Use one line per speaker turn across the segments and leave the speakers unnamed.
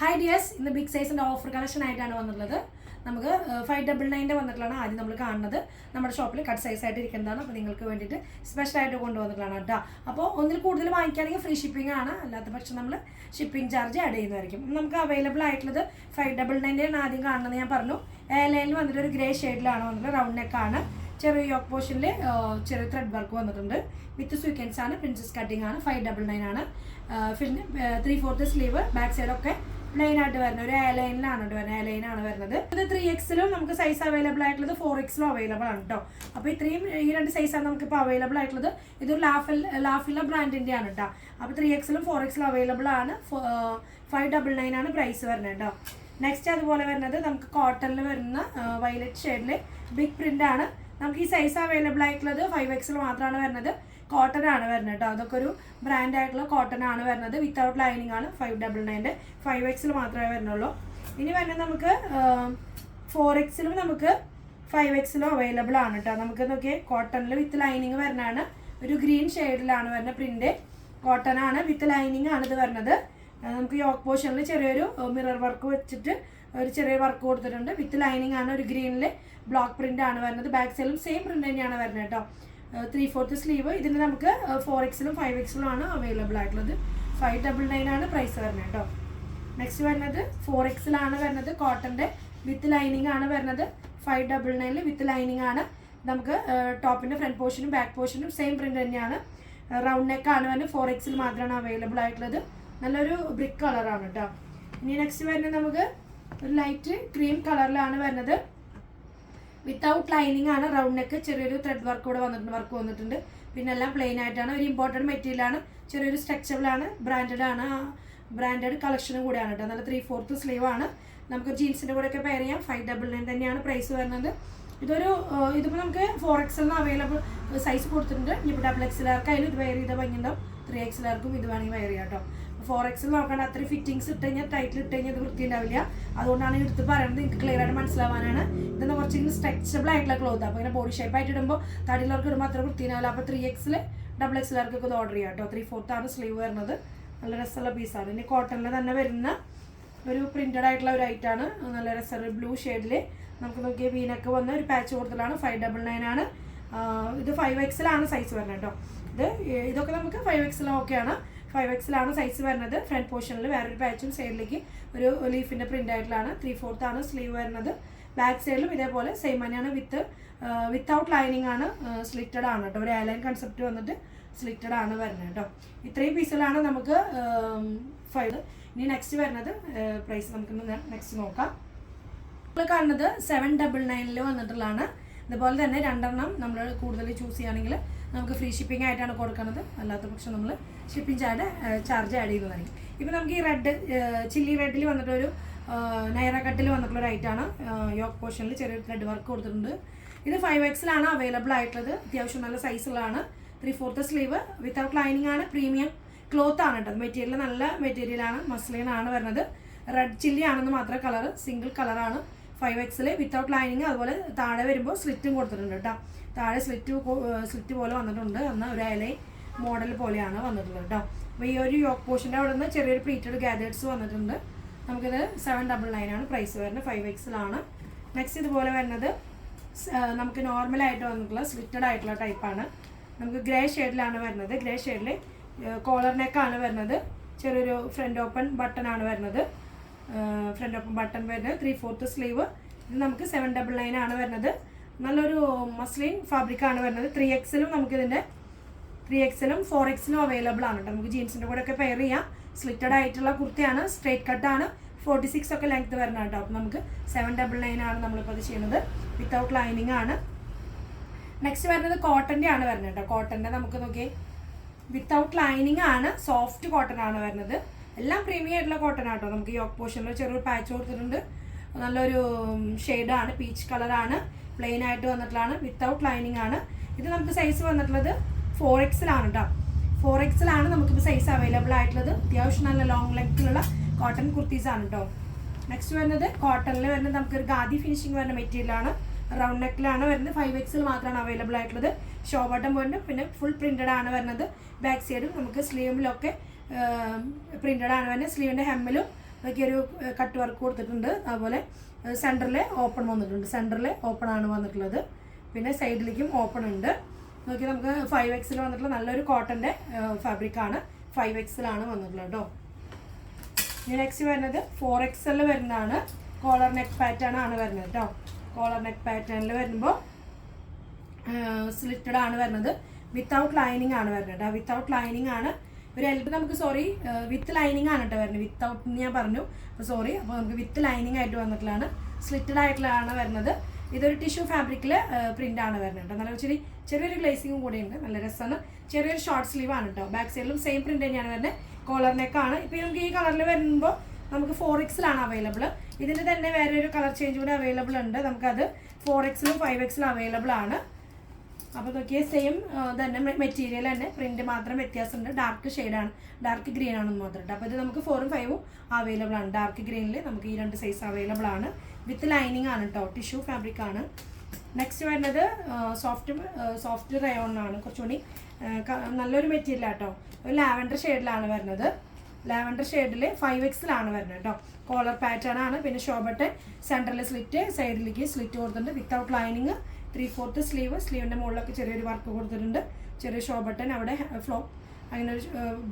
Hi dears, ഇന്ന് big സൈസിൻ്റെ offer collection ആയിട്ടാണ് വന്നിട്ടുള്ളത്. നമുക്ക് 599 വന്നിട്ടുള്ളതാണ് ആദ്യം നമ്മൾ കാണുന്നത്. നമ്മുടെ ഷോപ്പിൽ കട്ട് സൈസ് ആയിട്ട് ഇരിക്കുന്നതാണ്. അപ്പോൾ നിങ്ങൾക്ക് വേണ്ടിയിട്ട് സ്പെഷ്യലായിട്ട് കൊണ്ടുവന്നിട്ടുള്ളതാണ് കേട്ടോ. അപ്പോൾ ഒന്നിൽ കൂടുതൽ വാങ്ങിക്കുകയാണെങ്കിൽ ഫ്രീ ഷിപ്പിംഗ് ആണ്, അല്ലാത്ത പക്ഷം നമ്മൾ ഷിപ്പിംഗ് ചാർജ് ആഡ് ചെയ്യുന്നതായിരിക്കും. നമുക്ക് അവൈലബിൾ ആയിട്ടുള്ളത് 599 ആണ് ആദ്യം കാണുന്നത്. ഞാൻ പറഞ്ഞു എ ലൈനിൽ വന്നിട്ട് ഒരു ഗ്രേ ഷെയ്ഡിലാണ് വന്നിട്ട്, റൗണ്ട് നെക്കാണ്, ചെറിയ യോക്ക് പോർഷനിൽ ചെറിയ ത്രെഡ് വർക്ക് വന്നിട്ടുണ്ട്. വിത്ത് സ്വീക്കൻസ് ആണ്, പ്രിൻസസ് കട്ടിംഗ് ആണ്. 599 ആണ്. പിന്നെ 3/4 സ്ലീവ്, ബാക്ക് സൈഡൊക്കെ പ്ലെയിൻ ആയിട്ട് വരുന്നത് ഒരു എ ലൈനിലാണ് വരുന്നത്. എ ലൈനാണ് വരുന്നത്. ഇത് 3Xലും നമുക്ക് സൈസ് അവൈലബിൾ ആയിട്ടുള്ളത് 4Xലും അവൈലബിൾ ആണ് കേട്ടോ. അപ്പോൾ ഇത്രയും ഈ രണ്ട് സൈസാണ് നമുക്കിപ്പോൾ അവൈലബിൾ ആയിട്ടുള്ളത്. ഇതൊരു ലാഫില്ല ബ്രാൻഡിൻ്റെ ആണ് കേട്ടോ. അപ്പോൾ 3Xലും 4Xലും അവൈലബിൾ ആണ്. 599 ആണ് പ്രൈസ് വരുന്നത് കേട്ടോ. നെക്സ്റ്റ് അതുപോലെ വരുന്നത് നമുക്ക് കോട്ടണിൽ വരുന്ന വയലറ്റ് ഷെയ്ഡിൽ ബിഗ് പ്രിൻ്റ് ആണ്. നമുക്ക് ഈ സൈസ് അവൈലബിൾ ആയിട്ടുള്ളത് 5Xൽ മാത്രമാണ് വരുന്നത്. കോട്ടൺ ആണ് വരുന്നത് കേട്ടോ. അതൊക്കെ ഒരു ബ്രാൻഡ് ആയിട്ടുള്ള കോട്ടൺ ആണ് വരുന്നത്. വിത്തൗട്ട് ലൈനിങ് ആണ് 599. 5Xൽ മാത്രമേ വരുന്നുള്ളൂ. ഇനി വരുന്നത് നമുക്ക് 4Xലും നമുക്ക് 5Xലും അവൈലബിൾ ആണ് കേട്ടോ. നമുക്ക് നോക്കിയാൽ കോട്ടണിൽ വിത്ത് ലൈനിങ് വരുന്നതാണ്. ഒരു ഗ്രീൻ ഷെയ്ഡിലാണ് വരുന്ന പ്രിന്റ്. കോട്ടൺ ആണ്, വിത്ത് ലൈനിങ് ആണ് ഇത് വരുന്നത്. നമുക്ക് യോക്ക് പോർഷനിൽ ചെറിയൊരു മിറർ വർക്ക് വെച്ചിട്ട് ഒരു ചെറിയ വർക്ക് കൊടുത്തിട്ടുണ്ട്. വിത്ത് ലൈനിങ് ആണ്, ഒരു ഗ്രീനിൽ ബ്ലോക്ക് പ്രിന്റ് ആണ് വരുന്നത്. ബാക്ക് സൈഡിലും സെയിം പ്രിന്റ് തന്നെയാണ് വരുന്നത് കേട്ടോ. 3/4 സ്ലീവ്. ഇതിന് നമുക്ക് 4Xലും 5Xലും ആണ് അവൈലബിൾ ആയിട്ടുള്ളത്. 599 ആണ് പ്രൈസ് വരുന്നത് കേട്ടോ. നെക്സ്റ്റ് വരുന്നത് 4Xലാണ് വരുന്നത്. കോട്ടൻ്റെ വിത്ത് ലൈനിങ് ആണ് വരുന്നത്. 599 വിത്ത് ലൈനിങ് ആണ്. നമുക്ക് ടോപ്പിൻ്റെ ഫ്രണ്ട് പോർഷനും ബാക്ക് പോർഷനും സെയിം പ്രിന്റ് തന്നെയാണ്. റൗണ്ട് നെക്ക് ആണ് വരുന്നത്. 4Xൽ മാത്രമാണ് അവൈലബിൾ ആയിട്ടുള്ളത്. നല്ലൊരു ബ്രിക്ക് കളറാണ് കേട്ടോ. ഇനി നെക്സ്റ്റ് വരുന്നത് നമുക്ക് ഒരു ലൈറ്റ് ക്രീം കളറിലാണ് വരുന്നത്. വിത്തൗട്ട് ലൈനിങ് ആണ്. റൗണ്ട് നെക്ക്, ചെറിയൊരു ത്രെഡ് വർക്ക് കൂടെ വന്നിട്ടുണ്ട്. പിന്നെ എല്ലാം പ്ലെയിൻ ആയിട്ടാണ്. ഒരു ഇമ്പോർട്ടൻറ്റ് മെറ്റീരിയൽ ആണ്. ചെറിയൊരു സ്ട്രെച്ചബിൾ ആണ്. ബ്രാൻഡഡ് കളക്ഷനും കൂടെയാണ് കേട്ടോ. നല്ല 3/4 സ്ലീവ് ആണ്. നമുക്ക് ജീൻസിൻ്റെ കൂടെയൊക്കെ പെയർ ചെയ്യാം. 599 തന്നെയാണ് പ്രൈസ് വരുന്നത്. ഇതിപ്പോൾ നമുക്ക് 4Xൽ അവൈലബിൾ സൈസ് കൊടുത്തിട്ടുണ്ട്. ഇപ്പോൾ XXLർക്ക് അതിൽ ഇത് വെയർ ചെയ്താൽ ഭംഗിയുണ്ടാവും. 3XLർക്കും ഇത് വേണമെങ്കിൽ വെയർ ചെയ്യാം കേട്ടോ. 4Xൽ നോക്കേണ്ട അത്രയും ഫിറ്റിങ്സ് ഇട്ട് കഴിഞ്ഞാൽ ടൈറ്റിൽ ഇട്ട് കഴിഞ്ഞാൽ ഇത് വൃത്തി ഉണ്ടാവില്ല. അതുകൊണ്ടാണ് എടുത്ത് പറയുന്നത്, നിങ്ങൾക്ക് ക്ലിയർ ആയിട്ട് മനസ്സിലാവാനാണ്. ഇതെന്ന് കുറച്ചെങ്കിലും സ്ട്രെച്ചബിൾ ആയിട്ടുള്ള ക്ലോത്ത്. അപ്പോൾ ഇങ്ങനെ ബോഡി ഷേപ്പ് ആയിട്ട് ഇടുമ്പോൾ തടിയിലർക്ക് ഇടുമ്പോൾ അത്ര വൃത്തി ഉണ്ടാവില്ല. അപ്പോൾ 3Xൽ XXLർക്കൊക്കെ ഇത് ഓർഡർ ചെയ്യാം കേട്ടോ. 3/4 ആണ് സ്ലീവ് വരുന്നത്. നല്ല രസമുള്ള പീസാണ്. ഇനി കോട്ടണിൽ തന്നെ വരുന്ന ഒരു പ്രിന്റഡ് ആയിട്ടുള്ള ഒരു ഐറ്റാണ്. നല്ല രസമുള്ള ബ്ലൂ ഷെയ്ഡിൽ നമുക്ക് നോക്കിയാൽ വീനൊക്കെ വന്ന ഒരു പാച്ച് കൊടുത്തതാണ്. 599 ആണ്. ഇത് 5Xലാണ് സൈസ് വരുന്നത് കേട്ടോ. ഇതൊക്കെ നമുക്ക് 5Xൽ ഓക്കെയാണ്. 5Xലാണ് സൈസ് വരുന്നത്. ഫ്രണ്ട് പോർഷനിൽ വേറൊരു പാച്ചും സൈഡിലേക്ക് ഒരു ലീഫിൻ്റെ പ്രിൻ്റ് ആയിട്ടുള്ളതാണ്. 3/4 ആണ് സ്ലീവ് വരുന്നത്. ബാക്ക് സൈഡിലും ഇതേപോലെ സെയിം തന്നെയാണ്. വിത്തൗട്ട് ലൈനിങ് ആണ്. സ്ലിറ്റഡ് ആണ് കേട്ടോ. ഒരു എയർലൈൻ കൺസെപ്റ്റ് വന്നിട്ട് സ്ലിറ്റഡ് ആണ് വരുന്നത് കേട്ടോ. ഇത്രയും പീസുകളാണ് നമുക്ക് 5. ഇനി നെക്സ്റ്റ് വരുന്നത് പ്രൈസ് നമുക്ക് നെക്സ്റ്റ് നോക്കാം. നമ്മൾ കാണുന്നത് 799 വന്നിട്ടുള്ളതാണ്. ഇതുപോലെ തന്നെ 2 നമ്മൾ കൂടുതൽ ചൂസ് ചെയ്യുകയാണെങ്കിൽ നമുക്ക് ഫ്രീ ഷിപ്പിംഗ് ആയിട്ടാണ് കൊടുക്കുന്നത്. അല്ലാത്ത പക്ഷം നമ്മൾ ഷിപ്പിംഗ് ചാർജ് ആഡ് ചെയ്യുന്നതായിരിക്കും. ഇപ്പോൾ നമുക്ക് ഈ റെഡ് ചില്ലി റെഡിൽ വന്നിട്ടൊരു നൈറ കട്ടിൽ വന്നിട്ടുള്ളൊരു ഐറ്റാണ്. യോക്ക് പോർഷനിൽ ചെറിയൊരു ത്രെഡ് വർക്ക് കൊടുത്തിട്ടുണ്ട്. ഇത് 5Xലാണ് അവൈലബിൾ ആയിട്ടുള്ളത്. അത്യാവശ്യം നല്ല സൈസുകളാണ്. 3/4 സ്ലീവ്, വിത്തൗട്ട് ലൈനിങ് ആണ്. പ്രീമിയം ക്ലോത്ത് ആണ് കേട്ടോ. മെറ്റീരിയൽ നല്ല മെറ്റീരിയലാണ്. മസ്ലിൻ ആണ് വരുന്നത്. റെഡ് ചില്ലി ആണെന്ന് മാത്രം കളർ, സിംഗിൾ കളറാണ്. 5Xൽ വിത്തൗട്ട് ലൈനിങ്. അതുപോലെ താഴെ വരുമ്പോൾ സ്ലിറ്റും കൊടുത്തിട്ടുണ്ട് കേട്ടോ. താഴെ സ്ലിറ്റ് പോലെ വന്നിട്ടുണ്ട്. എന്നാൽ ഒരു ലൈൻ മോഡൽ പോലെയാണ് വന്നിട്ടുള്ളത് കേട്ടോ. അപ്പോൾ ഈ ഒരു യോക്ക് പോർഷൻ്റെ അവിടെ നിന്ന് ചെറിയൊരു പ്ലീറ്റഡ് ഗാദേഴ്സ് വന്നിട്ടുണ്ട്. നമുക്കിത് 799 ആണ് പ്രൈസ് വരുന്നത്. 5Xലാണ്. നെക്സ്റ്റ് ഇതുപോലെ വരുന്നത് നമുക്ക് നോർമലായിട്ട് വന്നിട്ടുള്ള സ്ലിറ്റഡ് ആയിട്ടുള്ള ടൈപ്പാണ്. നമുക്ക് ഗ്രേ ഷെയ്ഡിലാണ് വരുന്നത്. ഗ്രേ ഷെയ്ഡിൽ കോളർ നെക്കാണ് വരുന്നത്. ചെറിയൊരു ഫ്രണ്ട് ഓപ്പൺ ബട്ടൺ ആണ് വരുന്നത്. ഫ്രണ്ട് ഓപ്പൺ ബട്ടൺ വരുന്നത്. 3/4 സ്ലീവ്. ഇത് നമുക്ക് 799 ആണ് വരുന്നത്. നല്ലൊരു മസ്ലിൻ ഫാബ്രിക്കാണ് വരുന്നത്. 3Xലും നമുക്കിതിൻ്റെ 3Xലും 4Xലും അവൈലബിൾ ആണ് കേട്ടോ. നമുക്ക് ജീൻസിൻ്റെ കൂടെ ഒക്കെ പെയർ ചെയ്യാം. സ്ലിറ്റഡ് ആയിട്ടുള്ള കുർത്തിയാണ്. സ്ട്രേറ്റ് കട്ടാണ്. 46 ഒക്കെ ലെങ്ത് വരുന്നത് കേട്ടോ. അപ്പോൾ നമുക്ക് 799 ആണ് നമ്മളിപ്പോൾ അത് ചെയ്യുന്നത്. വിത്തൗട്ട് ലൈനിങ് ആണ്. നെക്സ്റ്റ് വരുന്നത് കോട്ടൻ്റെ ആണ് വരുന്നത് കേട്ടോ. കോട്ടൻ്റെ നമുക്ക് നോക്കി വിത്തൗട്ട് ലൈനിങ് ആണ്. സോഫ്റ്റ് കോട്ടൺ ആണ് വരുന്നത്. എല്ലാം പ്രീമിയം ആയിട്ടുള്ള കോട്ടൺ ആട്ടോ. നമുക്ക് യോക്ക് പോർഷനിൽ ചെറിയൊരു പാച്ച് കൊടുത്തിട്ടുണ്ട്. നല്ലൊരു ഷെയ്ഡാണ്. പീച്ച് കളറാണ്. പ്ലെയിൻ ആയിട്ട് വന്നിട്ടുള്ളതാണ്. വിത്തൗട്ട് ലൈനിങ് ആണ്. ഇത് നമുക്ക് സൈസ് വന്നിട്ടുള്ളത് 4Xലാണ് കേട്ടോ. 4Xലാണ് നമുക്കിപ്പോൾ സൈസ് അവൈലബിൾ ആയിട്ടുള്ളത്. അത്യാവശ്യം നല്ല ലോങ് ലെങ്ത്തിലുള്ള കോട്ടൺ കുർത്തീസാണ് കേട്ടോ. നെക്സ്റ്റ് വരുന്നത് കോട്ടണിൽ വരുന്നത് നമുക്കൊരു ഗാദി ഫിനിഷിങ് വരുന്ന മെറ്റീരിയലാണ്. റൗണ്ട് നെക്കിലാണ് വരുന്നത്. 5Xൽ മാത്രമാണ് അവൈലബിൾ ആയിട്ടുള്ളത്. ഷോ ബട്ടൺ പോയിട്ട് പിന്നെ ഫുൾ പ്രിന്റഡ് ആണ് വരുന്നത്. ബാക്ക് സൈഡും നമുക്ക് സ്ലീവിലൊക്കെ പ്രിന്റഡ് ആണ് വരുന്നത്. സ്ലീവിൻ്റെ ഹെമ്മിലും അതൊക്കെ ഒരു കട്ട് വർക്ക് കൊടുത്തിട്ടുണ്ട്. അതുപോലെ സെൻറ്ററിൽ ഓപ്പൺ വന്നിട്ടുണ്ട്, സെൻറ്ററിൽ ഓപ്പൺ ആണ് വന്നിട്ടുള്ളത്. പിന്നെ സൈഡിലേക്കും ഓപ്പൺ ഉണ്ട്. നോക്കി നമുക്ക് 5X വന്നിട്ടുള്ള നല്ലൊരു കോട്ടൻ്റെ ഫാബ്രിക്കാണ്, 5X വന്നിട്ടുള്ളത് കേട്ടോ. ഇനി നെക്സ്റ്റ് വരുന്നത് 4X വരുന്നതാണ്. കോളർ നെക്ക് പാറ്റേൺ ആണ് വരുന്നത് കേട്ടോ. കോളർ നെക്ക് പാറ്റേണിൽ വരുമ്പോൾ സ്ലിറ്റഡ് ആണ് വരുന്നത്, വിത്തൗട്ട് ലൈനിങ് ആണ് വരുന്നത് കേട്ടോ. വിത്തൗട്ട് ലൈനിങ് ആണ് ഒരു എൽബ് നമുക്ക് വിത്ത് ലൈനിങ് ആണ് കേട്ടോ വരുന്നത്. വിത്തൗട്ട് ഞാൻ പറഞ്ഞു, അപ്പോൾ സോറി. അപ്പോൾ നമുക്ക് വിത്ത് ലൈനിങ് ആയിട്ട് വന്നിട്ടുള്ളതാണ്, സ്ലിറ്റഡ് ആയിട്ടുള്ളതാണ് വരുന്നത്. ഇതൊരു ടിഷ്യൂ ഫാബ്രിക്കിൽ പ്രിൻ്റ് ആണ് വരുന്നത് കേട്ടോ. നല്ല ചെറിയൊരു ഗ്ലേസിങ്ങും കൂടെ ഉണ്ട്, നല്ല രസമാണ്. ചെറിയൊരു ഷോർട്ട് സ്ലീവ് ആണ് കേട്ടോ. ബാക്ക് സൈഡിലും സെയിം പ്രിൻ്റ് തന്നെയാണ് വരുന്നത്. കോളർ നെക്കാണ്. ഇപ്പോൾ നമുക്ക് ഈ കളറിൽ വരുമ്പോൾ നമുക്ക് 4X അവൈലബിൾ. ഇതിൻ്റെ തന്നെ വേറെ ഒരു കളർ ചേഞ്ച് കൂടെ അവൈലബിൾ ഉണ്ട്. നമുക്കത് 4X 5X അവൈലബിൾ ആണ്. അപ്പോൾ നോക്കിയാൽ സെയിം തന്നെ മെറ്റീരിയൽ തന്നെ, പ്രിൻറ്റ് മാത്രം വ്യത്യാസമുണ്ട്. ഡാർക്ക് ഷെയ്ഡാണ്, ഡാർക്ക് ഗ്രീൻ ആണെന്ന് മാത്രം കേട്ടോ. അപ്പോൾ ഇത് നമുക്ക് 4ഉം 5ഉം അവൈലബിൾ ആണ്. ഡാർക്ക് ഗ്രീനിൽ നമുക്ക് ഈ 2 സൈസ് അവൈലബിൾ ആണ്. വിത്ത് ലൈനിങ് ആണ് കേട്ടോ, ടിഷ്യൂ ഫാബ്രിക് ആണ്. നെക്സ്റ്റ് വരുന്നത് സോഫ്റ്റ് റയോണാണ്. കുറച്ചുകൂടി നല്ലൊരു മെറ്റീരിയൽ കേട്ടോ. ഒരു ലാവൻഡർ ഷെയ്ഡിലാണ് വരുന്നത്. ലാവൻഡർ ഷെയ്ഡിൽ 5X വരുന്നത് കേട്ടോ. കോളർ പാറ്റേൺ ആണ്. പിന്നെ ഷോ ബട്ടൺ, സെൻറ്ററിൽ സ്ലിറ്റ്, സൈഡിലേക്ക് സ്ലിറ്റ് കൊടുത്തിട്ടുണ്ട്. Without lining, 3/4 sleeve. സ്ലീവിൻ്റെ മുകളിലൊക്കെ ചെറിയൊരു വർക്ക് കൊടുത്തിട്ടുണ്ട്. ചെറിയ ഷോ ബട്ടൺ, അവിടെ ഫ്ലോ അങ്ങനെ ഒരു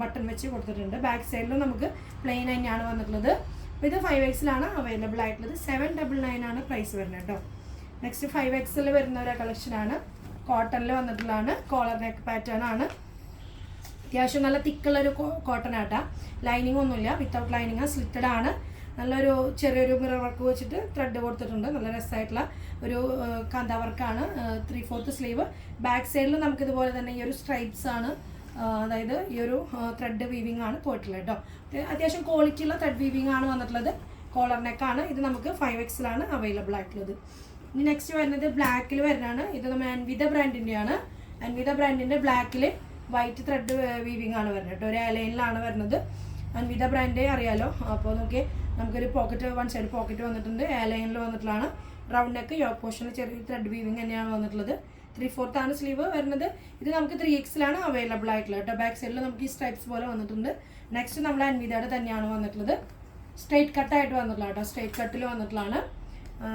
ബട്ടൺ വെച്ച് കൊടുത്തിട്ടുണ്ട്. ബാക്ക് സൈഡിലും നമുക്ക് പ്ലെയിൻ തന്നെയാണ് വന്നിട്ടുള്ളത്. അപ്പോൾ ഇത് 5X അവൈലബിൾ ആയിട്ടുള്ളത്. 799 ആണ് പ്രൈസ് വരുന്നത് കേട്ടോ. നെക്സ്റ്റ് 5X വരുന്ന ഒരു കളക്ഷനാണ്. കോട്ടണിൽ വന്നിട്ടുള്ളതാണ്. കോളർ നെക്ക് പാറ്റേൺ ആണ്. അത്യാവശ്യം നല്ല തിക്കുള്ളൊരു കോട്ടൺ ആട്ടാ. ലൈനിങ് ഒന്നുമില്ല, വിത്തൗട്ട് ലൈനിങ്, സ്ലിറ്റഡ് ആണ്. നല്ലൊരു ചെറിയൊരു മിറർ വർക്ക് വെച്ചിട്ട് ത്രെഡ് കൊടുത്തിട്ടുണ്ട്. നല്ല രസമായിട്ടുള്ള ഒരു കാന്ത വർക്കാണ്. 3/4 സ്ലീവ്. ബാക്ക് സൈഡിൽ നമുക്കിതുപോലെ തന്നെ ഈ ഒരു സ്ട്രൈപ്സ് ആണ്, അതായത് ഈ ഒരു ത്രെഡ് വീവിങ് ആണ് പോയിട്ടുള്ളത് കേട്ടോ. അത്യാവശ്യം ക്വാളിറ്റിയുള്ള ത്രെഡ് വീവിങ് ആണ് വന്നിട്ടുള്ളത്. കോളർ നെക്കാണ്. ഇത് നമുക്ക് 5X അവൈലബിൾ ആയിട്ടുള്ളത്. ഇനി നെക്സ്റ്റ് വരുന്നത് ബ്ലാക്കിൽ വരുന്നതാണ്. ഇത് നമ്മൾ അൻവിത ബ്രാൻഡിൻ്റെയാണ്. അൻവിത ബ്രാൻഡിൻ്റെ ബ്ലാക്കിൽ വൈറ്റ് ത്രെഡ് വീവിങ് ആണ് വരുന്നത് കേട്ടോ. ഒരു അലൈനിലാണ് വരുന്നത്. അൻവിത ബ്രാൻഡ് അറിയാലോ. അപ്പോൾ നമുക്കൊരു പോക്കറ്റ്, 1 സൈഡ് പോക്കറ്റ് വന്നിട്ടുണ്ട്. അലൈനിൽ വന്നിട്ടുള്ളതാണ്. റൗണ്ട് നെക്ക്, യോക്ക് പോർഷനിൽ ചെറിയ ത്രെഡ് വീവിങ് തന്നെയാണ് വന്നിട്ടുള്ളത്. 3/4 ആണ് സ്ലീവ് വരുന്നത്. ഇത് നമുക്ക് 3X അവൈലബിൾ ആയിട്ടുള്ളത് കേട്ടോ. ബാക്ക് സൈഡിൽ നമുക്ക് ഈ സ്ട്രൈപ്സ് പോലെ വന്നിട്ടുണ്ട്. നെക്സ്റ്റ് നമ്മൾ അൻവിതയുടെ തന്നെയാണ് വന്നിട്ടുള്ളത്. സ്ട്രെയിറ്റ് കട്ടായിട്ട് വന്നിട്ടുള്ള കേട്ടോ. സ്ട്രെയിറ്റ് കട്ടിൽ വന്നിട്ടുള്ളതാണ്.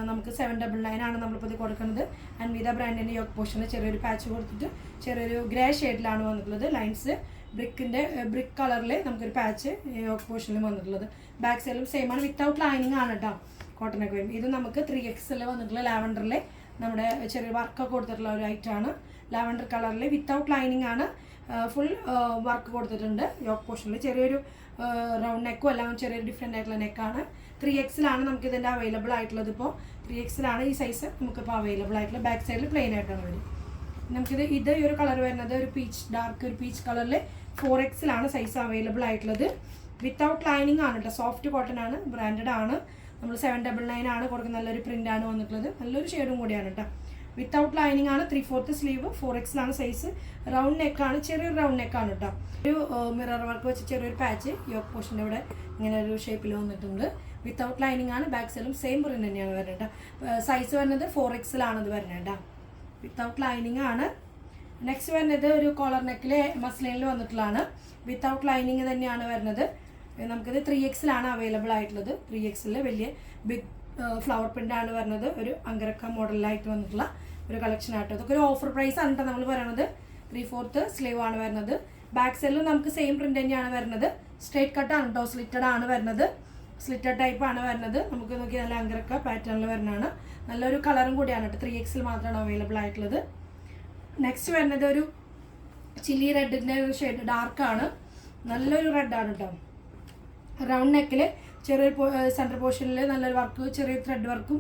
നമുക്ക് 799 ആണ് നമ്മളിപ്പോൾ ഇത് കൊടുക്കുന്നത്. അൻവിത ബ്രാൻഡിൻ്റെ യോക്ക് പോർഷനിൽ ചെറിയൊരു പാച്ച് കൊടുത്തിട്ട് ചെറിയൊരു ഗ്രേ ഷെയ്ഡിലാണ് വന്നിട്ടുള്ളത്. ലൈൻസ് ബ്രിക്ക് കളറിൽ നമുക്കൊരു പാച്ച് യോക്ക് പോർഷനിൽ വന്നിട്ടുള്ളത്. ബാക്ക് സൈഡിലും സെയിം ആണ്, വിത്തൗട്ട് ലൈനിങ് ആണ് കേട്ടോ. കോട്ടനൊക്കെ വരും. ഇത് നമുക്ക് 3X വന്നിട്ടുള്ള ലാവൻഡറിൽ നമ്മുടെ ചെറിയ വർക്കൊക്കെ കൊടുത്തിട്ടുള്ള ഒരു ഐറ്റമാണ്. ലാവൻഡർ കളറിൽ വിത്തൗട്ട് ലൈനിങ് ആണ്. ഫുൾ വർക്ക് കൊടുത്തിട്ടുണ്ട്. യോക്ക് പോർഷനിൽ ചെറിയൊരു റൗണ്ട് നെക്കും എല്ലാം ചെറിയൊരു ഡിഫറെൻ്റ് ആയിട്ടുള്ള നെക്കാണ്. 3X നമുക്ക് ഇതിൻ്റെ അവൈലബിൾ ആയിട്ടുള്ളത്. ഇപ്പോൾ 3X ഈ സൈസ് നമുക്കിപ്പോൾ അവൈലബിൾ ആയിട്ടുള്ളത്. ബാക്ക് സൈഡിൽ പ്ലെയിൻ ആയിട്ടാണ് വരും. നമുക്കിത് ഈ ഒരു കളർ വരുന്നത് ഒരു ഡാർക്ക് ഒരു പീച്ച് കളറിൽ 4X സൈസ് അവൈലബിൾ ആയിട്ടുള്ളത്. വിത്തൗട്ട് ലൈനിങ് ആണ് കേട്ടോ. സോഫ്റ്റ് കോട്ടൺ ആണ്, ബ്രാൻഡഡ് ആണ്. നമ്മൾ 799 ആണ് കൊടുക്കുന്നത്. നല്ലൊരു പ്രിൻ്റ് ആണ് വന്നിട്ടുള്ളത്. നല്ലൊരു ഷെയ്ഡും കൂടിയാണ് കേട്ടോ. വിത്തൗട്ട് ലൈനിങ് ആണ്. 3/4 സ്ലീവ്, 4X സൈസ്. റൗണ്ട് നെക്കാണ്, ചെറിയൊരു റൗണ്ട് നെക്കാണ് കേട്ടോ. ഒരു മിറർ വർക്ക് വെച്ച് ചെറിയൊരു പാച്ച് യോക്ക് പോർഷൻ്റെ ഇവിടെ ഇങ്ങനെ ഒരു ഷേപ്പിൽ വന്നിട്ടുണ്ട്. വിത്തൗട്ട് ലൈനിങ് ആണ്. ബാക്ക് സൈഡും സെയിം പ്രിൻ്റ് തന്നെയാണ് വരുന്നത്. സൈസ് വരുന്നത് 4X ഇത് വരുന്നത്. വിത്തൗട്ട് ലൈനിങ് ആണ്. നെക്സ്റ്റ് വരുന്നത് ഒരു കോളർ നെക്കിൽ മസ്ലിനിൽ വന്നിട്ടുള്ളതാണ്. വിത്തൗട്ട് ലൈനിങ് തന്നെയാണ് വരുന്നത്. നമുക്കിത് 3X അവൈലബിൾ ആയിട്ടുള്ളത്. 3X വലിയ ബിഗ് ഫ്ലവർ പ്രിൻ്റ് ആണ് വരുന്നത്. ഒരു അങ്കരക്ക മോഡലിലായിട്ട് വന്നിട്ടുള്ള ഒരു കളക്ഷൻ ആട്ടോ. ഇതൊക്കെ ഒരു ഓഫർ പ്രൈസ് ആണ് കേട്ടോ നമ്മൾ പറയുന്നത്. 3/4 സ്ലീവ് ആണ് വരുന്നത്. ബാക്ക് സൈഡിലും നമുക്ക് സെയിം പ്രിൻ്റ് തന്നെയാണ് വരുന്നത്. സ്ട്രേറ്റ് കട്ടാണ് കേട്ടോ. സ്ലിറ്റഡ് ആണ് വരുന്നത്. സ്ലിറ്റഡ് ടൈപ്പ് ആണ് വരുന്നത്. നമുക്ക് നോക്കി നല്ല അങ്കരക്ക പാറ്റേണിൽ വരുന്നതാണ്. നല്ലൊരു കളറും കൂടിയാണ് കേട്ടോ. 3X മാത്രമാണ് അവൈലബിൾ ആയിട്ടുള്ളത്. നെക്സ്റ്റ് വരുന്നത് ഒരു ചില്ലി റെഡിൻ്റെ ഒരു ഷെയ്ഡ്, ഡാർക്കാണ്. നല്ലൊരു റെഡാണ് കേട്ടോ. റൗണ്ട് നെക്കിൽ ചെറിയൊരു സെൻറ്റർ പോർഷനിൽ നല്ലൊരു വർക്ക്, ചെറിയ ത്രെഡ് വർക്കും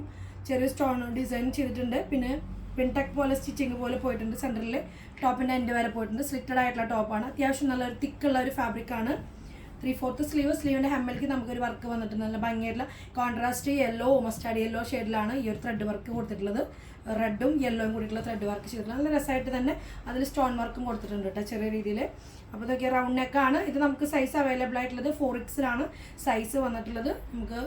ചെറിയ സ്റ്റോൺ ഡിസൈൻ ചെയ്തിട്ടുണ്ട്. പിന്നെ പിൻടെക് പോലെ സ്റ്റിച്ചിങ് പോലെ പോയിട്ടുണ്ട്. സെൻറ്ററിൽ ടോപ്പിൻ്റെ എൻഡ് വരെ പോയിട്ടുണ്ട്. സ്ലിറ്റഡ് ആയിട്ടുള്ള ടോപ്പാണ്. അത്യാവശ്യം നല്ലൊരു തിക്കുള്ള ഒരു ഫാബ്രിക്കാണ്. 3/4 സ്ലീവ്. സ്ലീവിൻ്റെ ഹെമ്മലിക്ക് നമുക്കൊരു വർക്ക് വന്നിട്ടുണ്ട്. നല്ല ഭംഗിയായിട്ടുള്ള കോൺട്രാസ്റ്റ് യെല്ലോ, മസ്റ്റാർഡ് യെല്ലോ ഷെയ്ഡിലാണ് ഈ ഒരു ത്രെഡ് വർക്ക് കൊടുത്തിട്ടുള്ളത്. റെഡും യെല്ലോയും കൂടിയിട്ടുള്ള ത്രെഡ് വർക്ക് ചെയ്തിട്ടുള്ളത്. നല്ല രസമായിട്ട് തന്നെ അതിൽ സ്റ്റോൺ വർക്കും കൊടുത്തിട്ടുണ്ട് കേട്ടോ, ചെറിയ രീതിയിൽ. അപ്പോൾ ഇതൊക്കെ റൗണ്ട് നെക്കാണ്. ഇത് നമുക്ക് സൈസ് അവൈലബിൾ ആയിട്ടുള്ളത് 4X സൈസ് വന്നിട്ടുള്ളത്. നമുക്ക്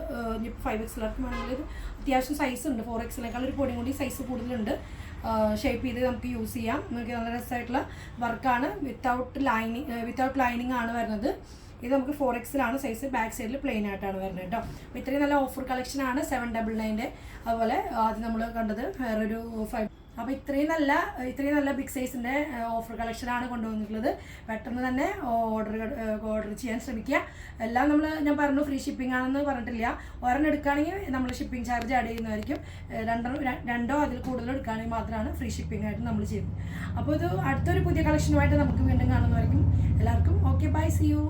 5X വേണമെങ്കിൽ അത്യാവശ്യം സൈസ് ഉണ്ട്. 4X ഒരു പൊടിയും കൂടി സൈസ് കൂടുതലുണ്ട്. ഷേപ്പ് ചെയ്ത് നമുക്ക് യൂസ് ചെയ്യാം. നമുക്ക് നല്ല രസമായിട്ടുള്ള വർക്കാണ്. വിത്തൗട്ട് ലൈനിങ് ആണ് വരുന്നത്. ഇത് നമുക്ക് 4X സൈസ്, ബാക്ക് സൈഡിൽ പ്ലെയിൻ ആയിട്ടാണ് വരുന്നത് കേട്ടോ. അപ്പോൾ ഇത്രയും നല്ല ഓഫർ കളക്ഷനാണ് 799. അതുപോലെ ആദ്യം നമ്മൾ കണ്ടത് വേറൊരു 5. അപ്പോൾ ഇത്രയും നല്ല ബിഗ് സൈസിൻ്റെ ഓഫർ കളക്ഷനാണ് കൊണ്ടുവന്നിട്ടുള്ളത്. പെട്ടെന്ന് തന്നെ ഓർഡർ ചെയ്യാൻ ശ്രമിക്കുക. എല്ലാം ഞാൻ പറഞ്ഞു ഫ്രീ ഷിപ്പിംഗ് ആണെന്ന് പറഞ്ഞിട്ടില്ല. ഒരെണ്ണം എടുക്കുകയാണെങ്കിൽ നമ്മൾ ഷിപ്പിംഗ് ചാർജ് ആഡ് ചെയ്യുന്നതായിരിക്കും. രണ്ടോ അതിൽ കൂടുതലോ എടുക്കുകയാണെങ്കിൽ മാത്രമാണ് ഫ്രീ ഷിപ്പിംഗ് ആയിട്ട് നമ്മൾ ചെയ്യുന്നത്. അപ്പോൾ ഇത് അടുത്തൊരു പുതിയ കളക്ഷനുമായിട്ട് നമുക്ക് വീണ്ടും കാണുന്നതായിരിക്കും. എല്ലാവർക്കും ഓക്കെ, ബൈ, സി യു.